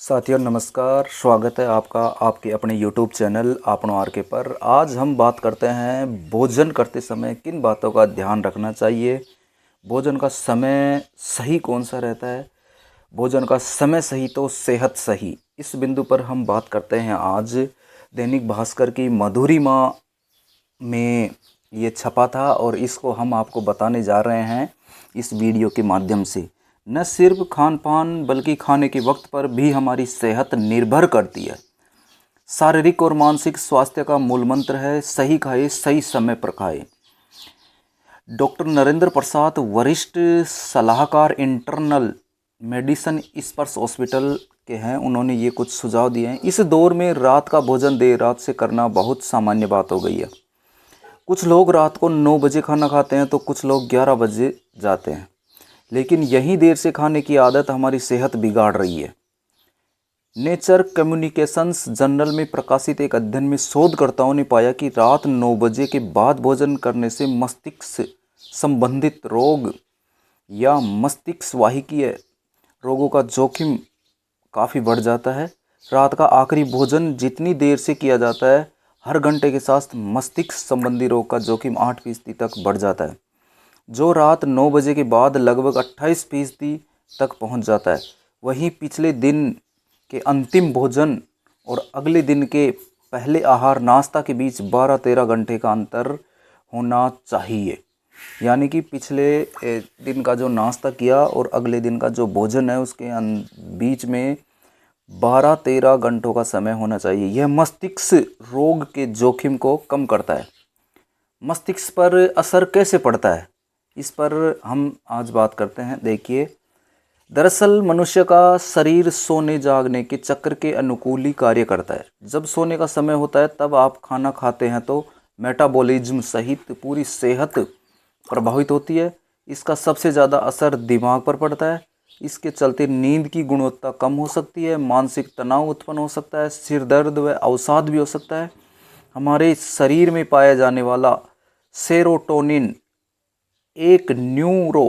साथियों नमस्कार, स्वागत है आपका आपके अपने YouTube चैनल आपनो आर के पर। आज हम बात करते हैं भोजन करते समय किन बातों का ध्यान रखना चाहिए, भोजन का समय सही कौन सा रहता है, भोजन का समय सही तो सेहत सही। इस बिंदु पर हम बात करते हैं। आज दैनिक भास्कर की मधुरिमा में ये छपा था और इसको हम आपको बताने जा रहे हैं इस वीडियो के माध्यम से। न सिर्फ खान पान बल्कि खाने के वक्त पर भी हमारी सेहत निर्भर करती है। शारीरिक और मानसिक स्वास्थ्य का मूल मंत्र है सही खाए सही समय पर खाए। डॉक्टर नरेंद्र प्रसाद वरिष्ठ सलाहकार इंटरनल मेडिसिन स्पर्श हॉस्पिटल के हैं। उन्होंने ये कुछ सुझाव दिए हैं। इस दौर में रात का भोजन देर रात से करना बहुत सामान्य बात हो गई है। कुछ लोग रात को 9 बजे खाना खाते हैं तो कुछ लोग 11 बजे जाते हैं, लेकिन यही देर से खाने की आदत हमारी सेहत बिगाड़ रही है। नेचर कम्युनिकेशंस जर्नल में प्रकाशित एक अध्ययन में शोधकर्ताओं ने पाया कि रात 9 बजे के बाद भोजन करने से मस्तिष्क संबंधित रोग या मस्तिष्क वाहिकीय रोगों का जोखिम काफ़ी बढ़ जाता है। रात का आखिरी भोजन जितनी देर से किया जाता है, हर घंटे के साथ मस्तिष्क संबंधी रोग का जोखिम 8% तक बढ़ जाता है, जो रात 9 बजे के बाद लगभग 28% तक पहुंच जाता है। वहीं पिछले दिन के अंतिम भोजन और अगले दिन के पहले आहार नाश्ता के बीच 12-13 घंटे का अंतर होना चाहिए। यानी कि पिछले दिन का जो नाश्ता किया और अगले दिन का जो भोजन है उसके बीच में 12-13 घंटों का समय होना चाहिए। यह मस्तिष्क रोग के जोखिम को कम करता है। मस्तिष्क पर असर कैसे पड़ता है, इस पर हम आज बात करते हैं। देखिए, दरअसल मनुष्य का शरीर सोने जागने के चक्र के अनुकूल ही कार्य करता है। जब सोने का समय होता है तब आप खाना खाते हैं तो मेटाबॉलिज्म सहित पूरी सेहत प्रभावित होती है। इसका सबसे ज़्यादा असर दिमाग पर पड़ता है। इसके चलते नींद की गुणवत्ता कम हो सकती है, मानसिक तनाव उत्पन्न हो सकता है, सिर दर्द व अवसाद भी हो सकता है। हमारे शरीर में पाया जाने वाला सेरोटोनिन एक न्यूरो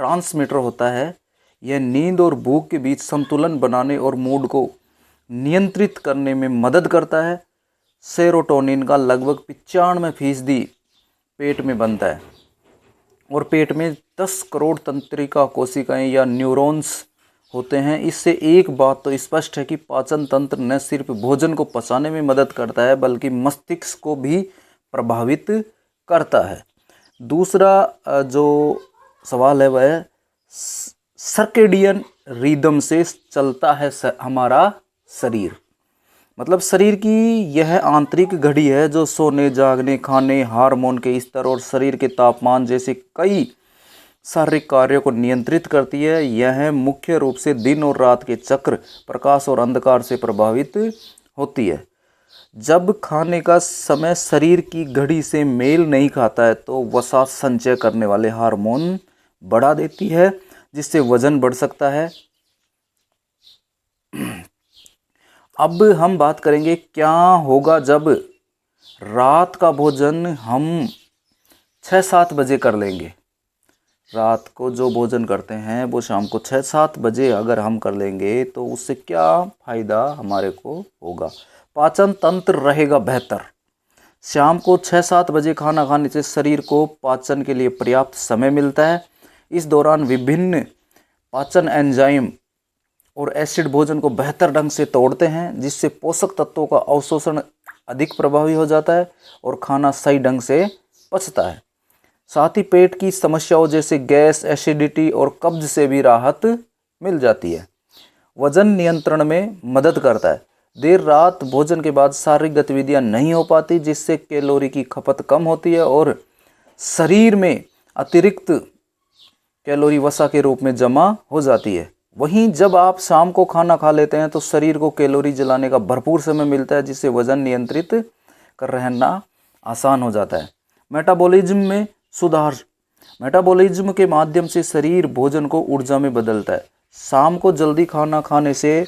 ट्रांसमीटर होता है। यह नींद और भूख के बीच संतुलन बनाने और मूड को नियंत्रित करने में मदद करता है। सेरोटोनिन का लगभग 95% पेट में बनता है और पेट में 10 करोड़ तंत्रिका कोशिकाएं या न्यूरॉन्स होते हैं। इससे एक बात तो स्पष्ट है कि पाचन तंत्र न सिर्फ भोजन को पचाने में मदद करता है बल्कि मस्तिष्क को भी प्रभावित करता है। दूसरा जो सवाल है वह सर्केडियन रिदम से चलता है हमारा शरीर। मतलब शरीर की यह आंतरिक घड़ी है जो सोने जागने, खाने, हार्मोन के स्तर और शरीर के तापमान जैसे कई शारीरिक कार्यों को नियंत्रित करती है। यह मुख्य रूप से दिन और रात के चक्र, प्रकाश और अंधकार से प्रभावित होती है। जब खाने का समय शरीर की घड़ी से मेल नहीं खाता है तो वसा संचय करने वाले हार्मोन बढ़ा देती है, जिससे वजन बढ़ सकता है। अब हम बात करेंगे क्या होगा जब रात का भोजन हम 6-7 बजे कर लेंगे। रात को जो भोजन करते हैं वो शाम को 6-7 बजे अगर हम कर लेंगे तो उससे क्या फ़ायदा हमारे को होगा। पाचन तंत्र रहेगा बेहतर। शाम को 6-7 बजे खाना खाने से शरीर को पाचन के लिए पर्याप्त समय मिलता है। इस दौरान विभिन्न पाचन एंजाइम और एसिड भोजन को बेहतर ढंग से तोड़ते हैं, जिससे पोषक तत्वों का अवशोषण अधिक प्रभावी हो जाता है और खाना सही ढंग से पचता है। साथ ही पेट की समस्याओं जैसे गैस, एसिडिटी और कब्ज से भी राहत मिल जाती है। वजन नियंत्रण में मदद करता है। देर रात भोजन के बाद शारीरिक गतिविधियां नहीं हो पाती, जिससे कैलोरी की खपत कम होती है और शरीर में अतिरिक्त कैलोरी वसा के रूप में जमा हो जाती है। वहीं जब आप शाम को खाना खा लेते हैं तो शरीर को कैलोरी जलाने का भरपूर समय मिलता है, जिससे वजन नियंत्रित कर रहना आसान हो जाता है। मेटाबॉलिज्म में सुधार। मेटाबॉलिज्म के माध्यम से शरीर भोजन को ऊर्जा में बदलता है। शाम को जल्दी खाना खाने से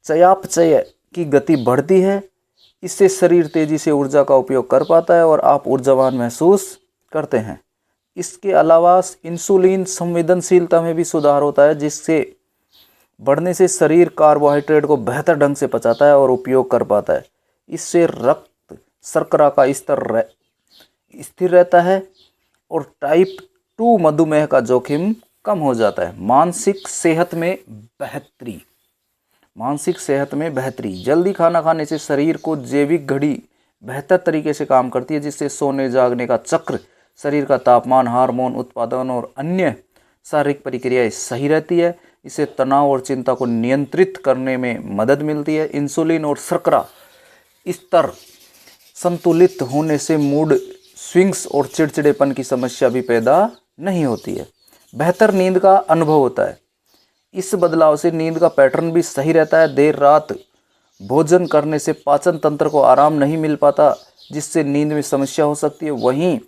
चयापचय की गति बढ़ती है। इससे शरीर तेजी से ऊर्जा का उपयोग कर पाता है और आप ऊर्जावान महसूस करते हैं। इसके अलावा इंसुलिन संवेदनशीलता में भी सुधार होता है, जिससे बढ़ने से शरीर कार्बोहाइड्रेट को बेहतर ढंग से पचाता है और उपयोग कर पाता है। इससे रक्त शर्करा का स्तर स्थिर रहता है और टाइप 2 मधुमेह का जोखिम कम हो जाता है। मानसिक सेहत में बेहतरी। जल्दी खाना खाने से शरीर को जैविक घड़ी बेहतर तरीके से काम करती है, जिससे सोने जागने का चक्र, शरीर का तापमान, हार्मोन उत्पादन और अन्य शारीरिक प्रक्रियाएं सही रहती है। इससे तनाव और चिंता को नियंत्रित करने में मदद मिलती है। इंसुलिन और शर्करा स्तर संतुलित होने से मूड स्विंग्स और चिड़चिड़ेपन की समस्या भी पैदा नहीं होती है। बेहतर नींद का अनुभव होता है। इस बदलाव से नींद का पैटर्न भी सही रहता है। देर रात भोजन करने से पाचन तंत्र को आराम नहीं मिल पाता, जिससे नींद में समस्या हो सकती है। वहीं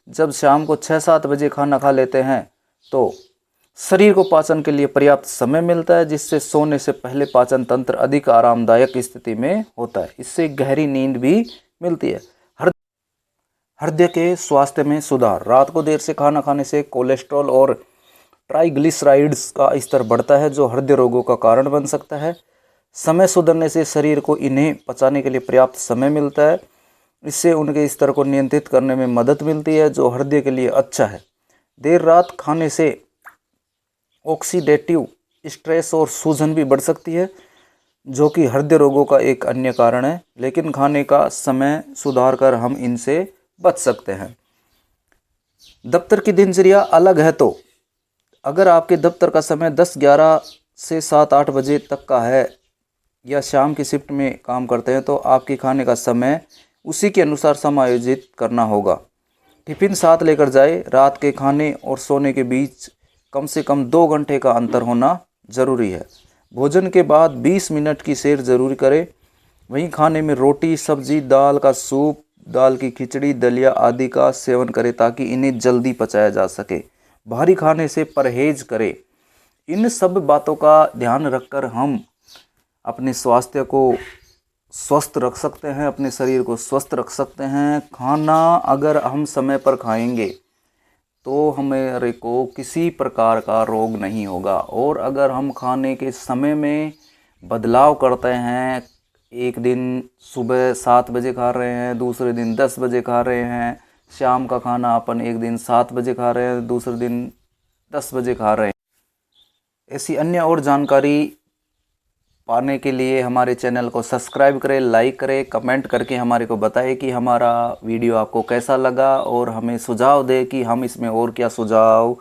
जब शाम को 6-7 बजे खाना खा लेते हैं तो शरीर को पाचन के लिए पर्याप्त समय मिलता है, जिससे सोने से पहले पाचन तंत्र अधिक आरामदायक स्थिति में होता है। इससे गहरी नींद भी मिलती है। हृदय के स्वास्थ्य में सुधार। रात को देर से खाना खाने से कोलेस्ट्रॉल और ट्राइग्लिसराइड्स का स्तर बढ़ता है, जो हृदय रोगों का कारण बन सकता है। समय सुधरने से शरीर को इन्हें पचाने के लिए पर्याप्त समय मिलता है। इससे उनके स्तर को नियंत्रित करने में मदद मिलती है, जो हृदय के लिए अच्छा है। देर रात खाने से ऑक्सीडेटिव स्ट्रेस और सूजन भी बढ़ सकती है, जो कि हृदय रोगों का एक अन्य कारण है। लेकिन खाने का समय सुधार कर हम इनसे बच सकते हैं। दफ्तर की दिनचर्या अलग है, तो अगर आपके दफ्तर का समय 10-11 से 7-8 बजे तक का है या शाम की शिफ्ट में काम करते हैं, तो आपके खाने का समय उसी के अनुसार समायोजित करना होगा। टिफ़िन साथ लेकर जाए। रात के खाने और सोने के बीच कम से कम 2 घंटे का अंतर होना ज़रूरी है। भोजन के बाद 20 मिनट की सैर ज़रूर करें। वहीं खाने में रोटी, सब्जी, दाल का सूप, दाल की खिचड़ी, दलिया आदि का सेवन करें, ताकि इन्हें जल्दी पचाया जा सके। भारी खाने से परहेज करें। इन सब बातों का ध्यान रखकर हम अपने स्वास्थ्य को स्वस्थ रख सकते हैं, अपने शरीर को स्वस्थ रख सकते हैं। खाना अगर हम समय पर खाएंगे तो हमारे को किसी प्रकार का रोग नहीं होगा। और अगर हम खाने के समय में बदलाव करते हैं, एक दिन सुबह 7 बजे खा रहे हैं, दूसरे दिन 10 बजे खा रहे हैं, शाम का खाना अपन एक दिन 7 बजे खा रहे हैं, दूसरे दिन 10 बजे खा रहे हैं, ऐसी अन्य और जानकारी पाने के लिए हमारे चैनल को सब्सक्राइब करें, लाइक करें, कमेंट करके हमारे को बताएं कि हमारा वीडियो आपको कैसा लगा, और हमें सुझाव दें कि हम इसमें और क्या सुझाव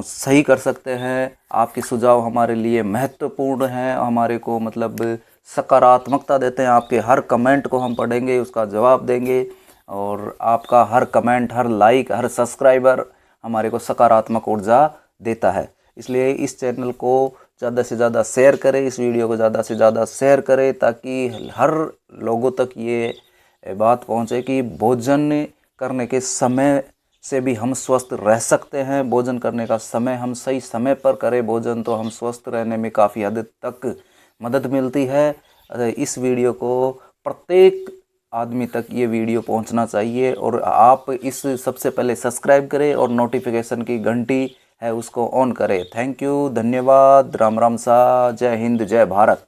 सही कर सकते हैं। आपके सुझाव हमारे लिए महत्वपूर्ण हैं, हमारे को मतलब सकारात्मकता देते हैं। आपके हर कमेंट को हम पढ़ेंगे, उसका जवाब देंगे, और आपका हर कमेंट, हर लाइक, हर सब्सक्राइबर हमारे को सकारात्मक ऊर्जा देता है। इसलिए इस चैनल को ज़्यादा से ज़्यादा शेयर करें, इस वीडियो को ज़्यादा से ज़्यादा शेयर करें, ताकि हर लोगों तक ये बात पहुँचे कि भोजन करने के समय से भी हम स्वस्थ रह सकते हैं। भोजन करने का समय हम सही समय पर करें भोजन, तो हम स्वस्थ रहने में काफ़ी हद तक मदद मिलती है। इस वीडियो को प्रत्येक आदमी तक ये वीडियो पहुंचना चाहिए, और आप इस सबसे पहले सब्सक्राइब करें और नोटिफिकेशन की घंटी है उसको ऑन करें। थैंक यू, धन्यवाद, राम राम सा, जय हिंद, जय भारत।